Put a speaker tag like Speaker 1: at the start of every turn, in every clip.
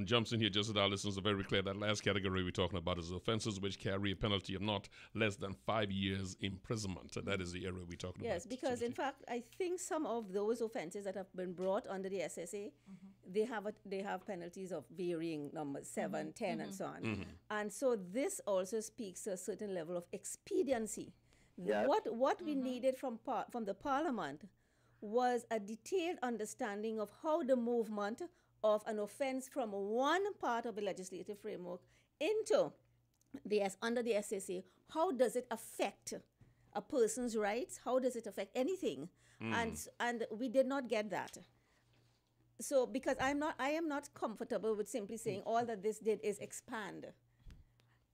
Speaker 1: jumps in here just so that our listeners are very clear. That last category we're talking about is offences which carry a penalty of not less than 5 years imprisonment. That is the area we're talking about.
Speaker 2: Yes, because in fact, I think some of those offences that have been brought under the SSA, they have penalties of varying numbers, 7, 10, and so on. And so this also speaks to a certain level of expediency.
Speaker 3: Yes.
Speaker 2: What we needed from the Parliament was a detailed understanding of how the movement of an offence from one part of the legislative framework into under the SSA, how does it affect a person's rights? How does it affect anything? And we did not get that. So because I am not comfortable with simply saying all that this did is expand.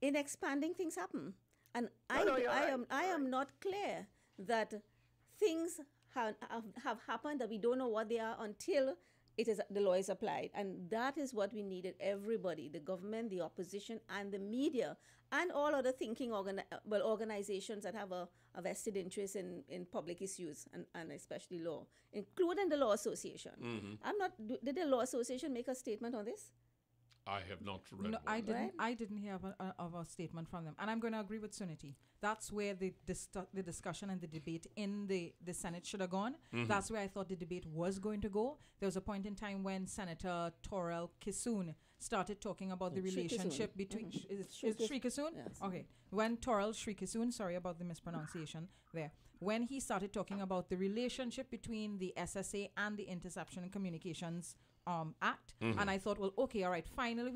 Speaker 2: In expanding, things happen, and I am not clear that things have happened that we don't know what they are until the law is applied. And that is what we needed, everybody, the government, the opposition, and the media, and all other thinking organizations that have a vested interest in public issues and especially law, including the Law Association. Did the Law Association make a statement on this?
Speaker 1: I have not read.
Speaker 4: No, I didn't. I didn't hear of a statement from them, and I'm going to agree with Suniti. That's where the discussion and the debate in the Senate should have gone. That's where I thought the debate was going to go. There was a point in time when Senator Torel Kissoon started talking about the relationship between is Sri Kissoon?
Speaker 2: Yes.
Speaker 4: Okay, when Torel Sri Kissoon, sorry about the mispronunciation there. When he started talking about the relationship between the SSA and the Interception and Communications Act, and I thought, well, okay, all right, finally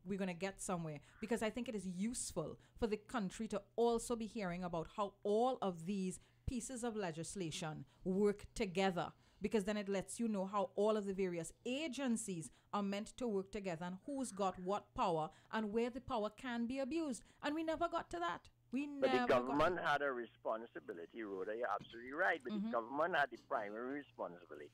Speaker 4: we're gonna get somewhere, because I think it is useful for the country to also be hearing about how all of these pieces of legislation work together, because then it lets you know how all of the various agencies are meant to work together and who's got what power and where the power can be abused, and we never got to that.
Speaker 3: But the government had a responsibility, Rhoda, you're absolutely right, but the government had the primary responsibility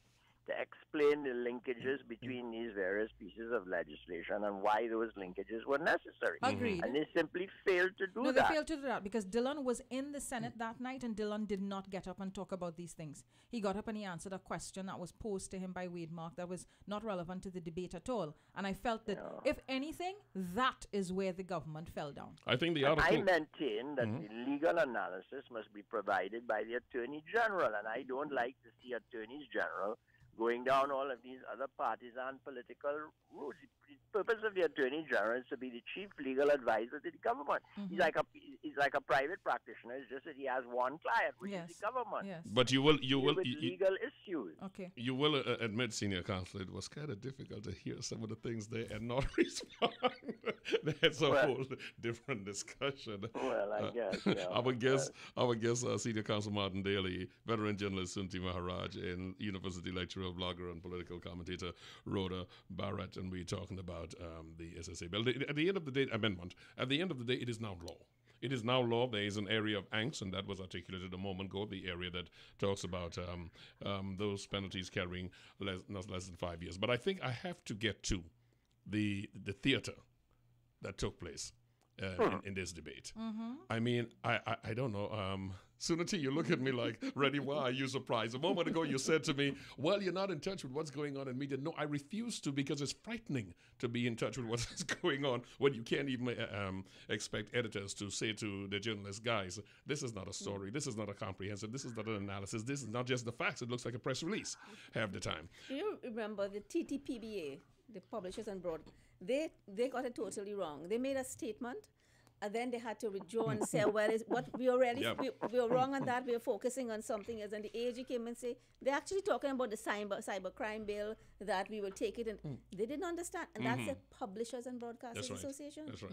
Speaker 3: to explain the linkages between these various pieces of legislation and why those linkages were necessary.
Speaker 4: Agreed.
Speaker 3: And they simply failed to do that.
Speaker 4: No, they failed to do that because Dillon was in the Senate that night, and Dillon did not get up and talk about these things. He got up and he answered a question that was posed to him by Wade Mark that was not relevant to the debate at all. And I felt that, if anything, that is where the government fell down.
Speaker 1: I think the article...
Speaker 3: I maintain that the legal analysis must be provided by the Attorney General, and I don't like to see Attorneys General going down all of these other partisan political routes. The purpose of the Attorney General is to be the chief legal advisor to the government. He's like a private practitioner. It's just that he has one client, which is the government.
Speaker 4: Yes.
Speaker 1: But you will
Speaker 3: with legal issues.
Speaker 4: Okay.
Speaker 1: You will admit, Senior Counsel, it was kind of difficult to hear some of the things there and not respond. That's a whole different discussion.
Speaker 3: Well, I guess. Yeah,
Speaker 1: I would guess Senior Counsel Martin Daly, veteran journalist Sunti Maharaj, and university lecturer, blogger, and political commentator Rhoda Barrett, and we're talking about the SSA bill. At the end of the day, amendment. At the end of the day, it is now law. It is now law. There is an area of angst, and that was articulated a moment ago, the area that talks about those penalties carrying not less than 5 years. But I think I have to get to the theater that took place in this debate. I mean, I don't know. Suniti, you look at me like, Reddy, why are you surprised? A moment ago you said to me, well, you're not in touch with what's going on in media. No, I refuse to, because it's frightening to be in touch with what's going on when you can't even expect editors to say to the journalists, guys, this is not a story. This is not a comprehensive. This is not an analysis. This is not just the facts. It looks like a press release half the time.
Speaker 2: Do you remember the TTPBA, the Publishers and Broad? They got it totally wrong. They made a statement, and then they had to withdraw and say, well, we were wrong on that. We were focusing on something else. And the AG came and say, they're actually talking about the cyber crime bill, that we will take it. And they didn't understand. And that's the Publishers and Broadcasters Association.
Speaker 1: That's right.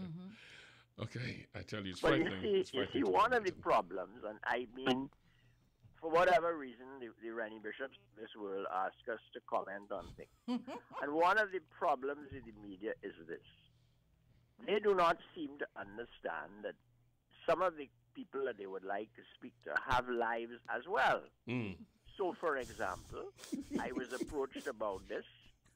Speaker 1: Okay, I tell you, it's
Speaker 3: but
Speaker 1: frightening.
Speaker 3: You see, one of the problems, and I mean, for whatever reason, the Rennie Bishops of this world ask us to comment on things. And one of the problems with the media is this. They do not seem to understand that some of the people that they would like to speak to have lives as well. So, for example, I was approached about this,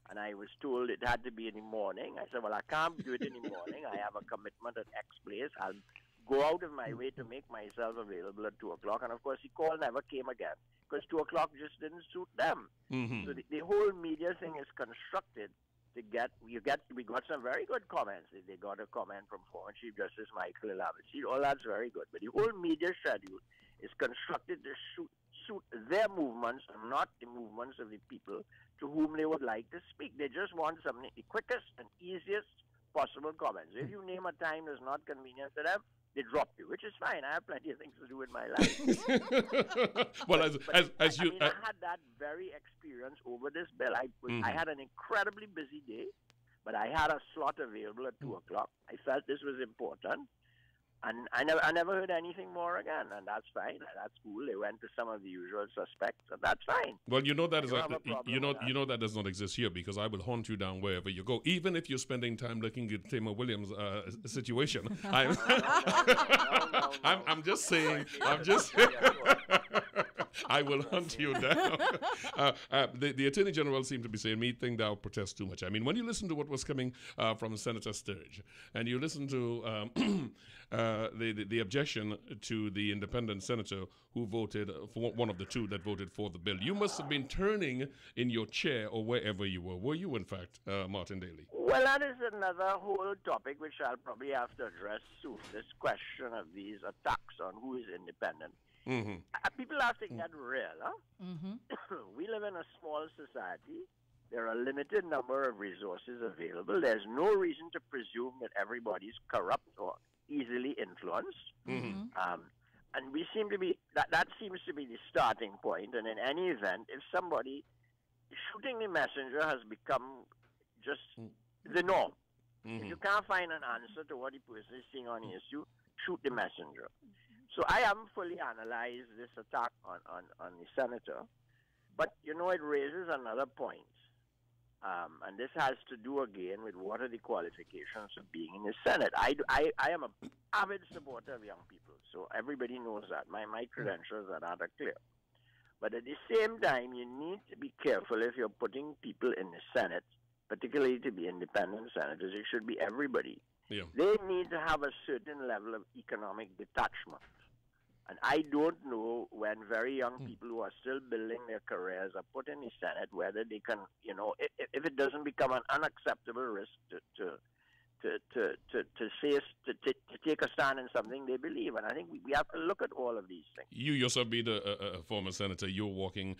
Speaker 3: and I was told it had to be in the morning. I said, well, I can't do it in the morning. I have a commitment at X place. I'll go out of my way to make myself available at 2 o'clock. And, of course, the call never came again, because 2 o'clock just didn't suit them. So the whole media thing is constructed we got some very good comments. They got a comment from former Chief Justice Michael Elabacy. All that's very good. But the whole media schedule is constructed to suit their movements and not the movements of the people to whom they would like to speak. They just want something, the quickest and easiest possible comments. If you name a time that's not convenient to them, they drop you, which is fine. I have plenty of things to do in my life.
Speaker 1: Well,
Speaker 3: I had that very experience over this bill. I had an incredibly busy day, but I had a slot available at 2 o'clock. I felt this was important. And I never heard anything more again, and that's fine. That's cool. They went to some of the usual suspects, and that's fine.
Speaker 1: Well, that does not exist here, because I will hunt you down wherever you go, even if you're spending time looking at Tamar Williams' situation. I'm just saying. I will hunt you down. The Attorney General seemed to be saying, "Me think thou protest too much." I mean, when you listen to what was coming from Senator Sturge, and you listen to the objection to the independent senator who voted for one of the two that voted for the bill, you must have been turning in your chair or wherever you were. Were you, in fact, Martin Daly?
Speaker 3: Well, that is another whole topic which I'll probably have to address soon. This question of these attacks on who is independent.
Speaker 1: Mm-hmm.
Speaker 3: People have to get real. Huh? Mm-hmm. We live in a small society. There are a limited number of resources available. There's no reason to presume that everybody's corrupt or easily influenced.
Speaker 1: Mm-hmm.
Speaker 3: And we seem to be, that seems to be the starting point. And in any event, if somebody, shooting the messenger has become just the norm. Mm-hmm. If you can't find an answer to what the person is saying on the issue, shoot the messenger. So I haven't fully analyzed this attack on the senator, but, it raises another point. And this has to do again with what are the qualifications of being in the Senate. I am an avid supporter of young people, so everybody knows that. My credentials are rather clear. But at the same time, you need to be careful if you're putting people in the Senate, particularly to be independent senators. It should be everybody.
Speaker 1: Yeah.
Speaker 3: They need to have a certain level of economic detachment. And I don't know when very young people who are still building their careers are put in the Senate whether they can, if it doesn't become an unacceptable risk to take a stand in something they believe. And I think we have to look at all of these things.
Speaker 1: You yourself being a former senator, you're walking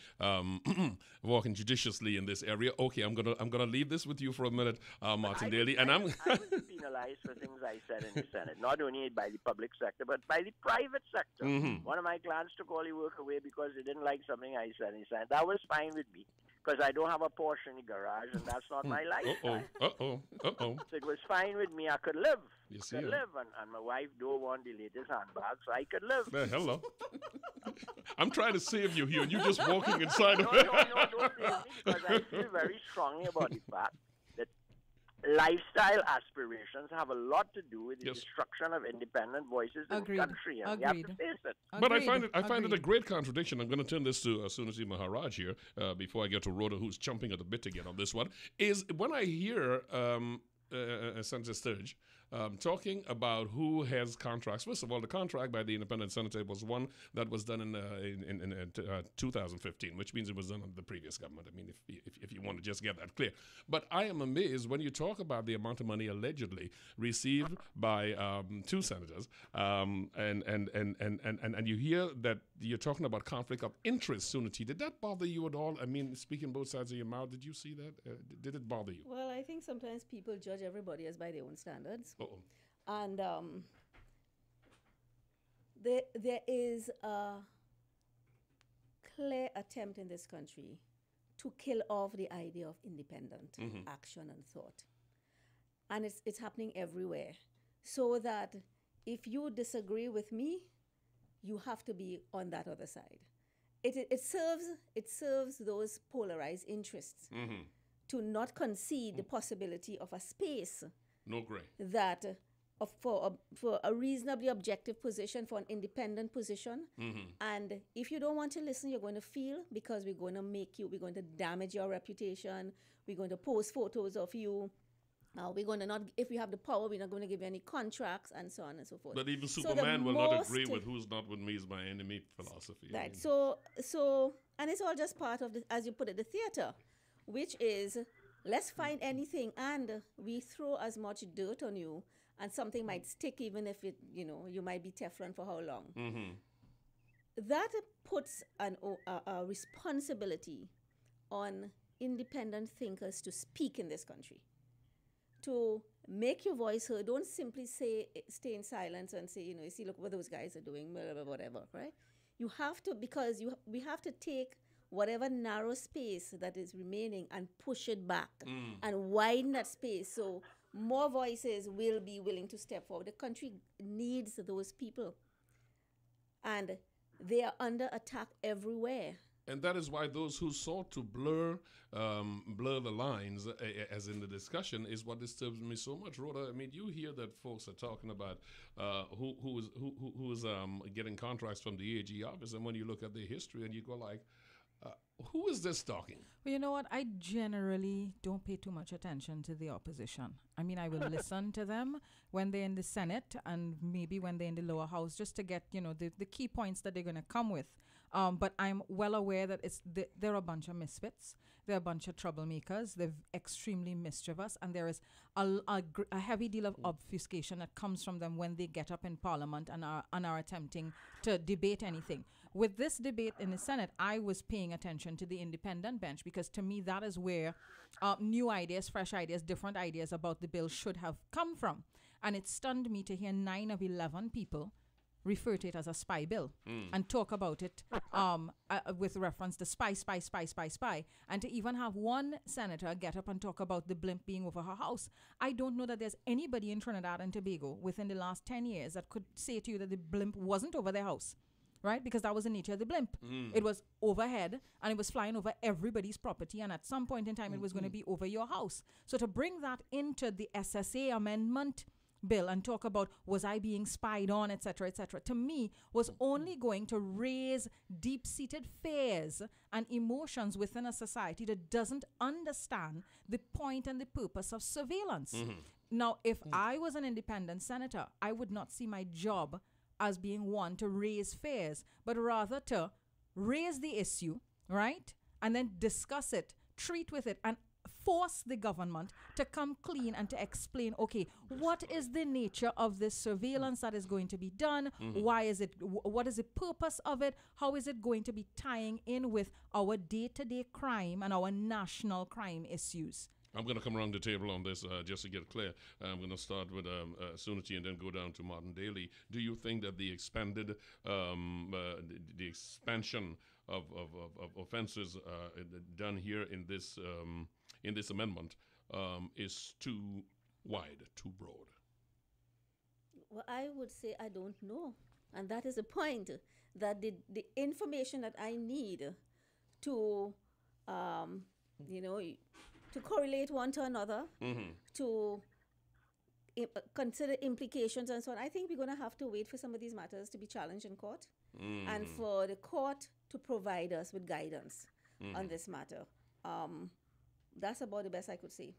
Speaker 1: judiciously in this area. Okay, I'm gonna leave this with you for a minute, Martin Daly, and I was
Speaker 3: penalized for things I said in the Senate, not only by the public sector but by the private sector.
Speaker 1: Mm-hmm.
Speaker 3: One of my clients took all the work away because they didn't like something I said in the Senate. That was fine with me, because I don't have a Porsche in the garage, and that's not my lifestyle.
Speaker 1: Uh-oh.
Speaker 3: So it was fine with me. I could live.
Speaker 1: Yes,
Speaker 3: I could live, and my wife don't want the latest handbag, so I could live.
Speaker 1: Hello. I'm trying to save you here, and you're just walking inside of
Speaker 3: it. No, don't save me, because I feel very strongly about the fact that lifestyle aspirations have a lot to do with the destruction of independent voices in the country, and we have to face it.
Speaker 1: But I find it a great contradiction. I'm going to turn this to Suniti Maharaj here before I get to Rhoda, who's chomping at the bit to get on this one. Is when I hear Senator Sturge talking about who has contracts. First of all, the contract by the independent senator was one that was done in 2015, which means it was done under the previous government. I mean, if you want to just get that clear. But I am amazed when you talk about the amount of money allegedly received by two senators, and you hear that you're talking about conflict of interest, Suniti. Did that bother you at all? I mean, speaking both sides of your mouth, did you see that? Did it bother you?
Speaker 2: Well, I think sometimes people judge everybody as by their own standards.
Speaker 1: Uh-oh.
Speaker 2: And there is a clear attempt in this country to kill off the idea of independent action and thought. And it's happening everywhere. So that if you disagree with me, you have to be on that other side. It serves those polarized interests to not concede the possibility of a space that for a reasonably objective position, for an independent position. And if you don't want to listen, you're going to feel, because we're going to damage your reputation, we're going to post photos of you, we're going to not, if we have the power, we're not going to give you any contracts, and so on and so forth.
Speaker 1: But even Superman will not agree with who's not with me is my enemy philosophy.
Speaker 2: Right. So, and it's all just part of, as you put it, the theater, which is let's find anything, and we throw as much dirt on you, and something might stick, even if it, you might be Teflon for how long. That puts a responsibility on independent thinkers to speak in this country, to make your voice heard. Don't simply stay in silence and say, you see, look what those guys are doing, whatever, right? You have to, because we have to take whatever narrow space that is remaining and push it back and widen that space so more voices will be willing to step forward. The country needs those people, and they are under attack everywhere.
Speaker 1: And that is why those who sought to blur the lines, as in the discussion, is what disturbs me so much. Rhoda, I mean, you hear that folks are talking about who is getting contracts from the AG office, and when you look at their history, and you go like, who is this talking?
Speaker 4: Well, you know what? I generally don't pay too much attention to the opposition. I mean, I will listen to them when they're in the Senate and maybe when they're in the lower house, just to get, the key points that they're going to come with. But I'm well aware that they're a bunch of misfits. They're a bunch of troublemakers. They're extremely mischievous. And there is a heavy deal of obfuscation that comes from them when they get up in Parliament and are attempting to debate anything. With this debate in the Senate, I was paying attention to the independent bench, because to me that is where new ideas, fresh ideas, different ideas about the bill should have come from. And it stunned me to hear 9 of 11 people refer to it as a spy bill and talk about it with reference to spy, and to even have one senator get up and talk about the blimp being over her house. I don't know that there's anybody in Trinidad and Tobago within the last 10 years that could say to you that the blimp wasn't over their house. Right? Because that was the nature of the blimp. It was overhead and it was flying over everybody's property, and at some point in time it was going to be over your house. So to bring that into the SSA amendment bill and talk about was I being spied on, etc., to me was only going to raise deep-seated fears and emotions within a society that doesn't understand the point and the purpose of surveillance. Now, if I was an independent senator, I would not see my job as being one to raise fears, but rather to raise the issue, right? And then discuss it, treat with it, and force the government to come clean and to explain, okay, what is the nature of this surveillance that is going to be done? Why is it, what is the purpose of it? How is it going to be tying in with our day-to-day crime and our national crime issues?
Speaker 1: I'm going to come around the table on this just to get clear. I'm going to start with Suniti and then go down to Martin Daly. Do you think that the expanded, the expansion of offences done here in this amendment is too wide, too broad?
Speaker 2: Well, I would say I don't know. And that is the point, that the information that I need to, to correlate one to another, to consider implications and so on. I think we're going to have to wait for some of these matters to be challenged in court and for the court to provide us with guidance on this matter. That's about the best I could say.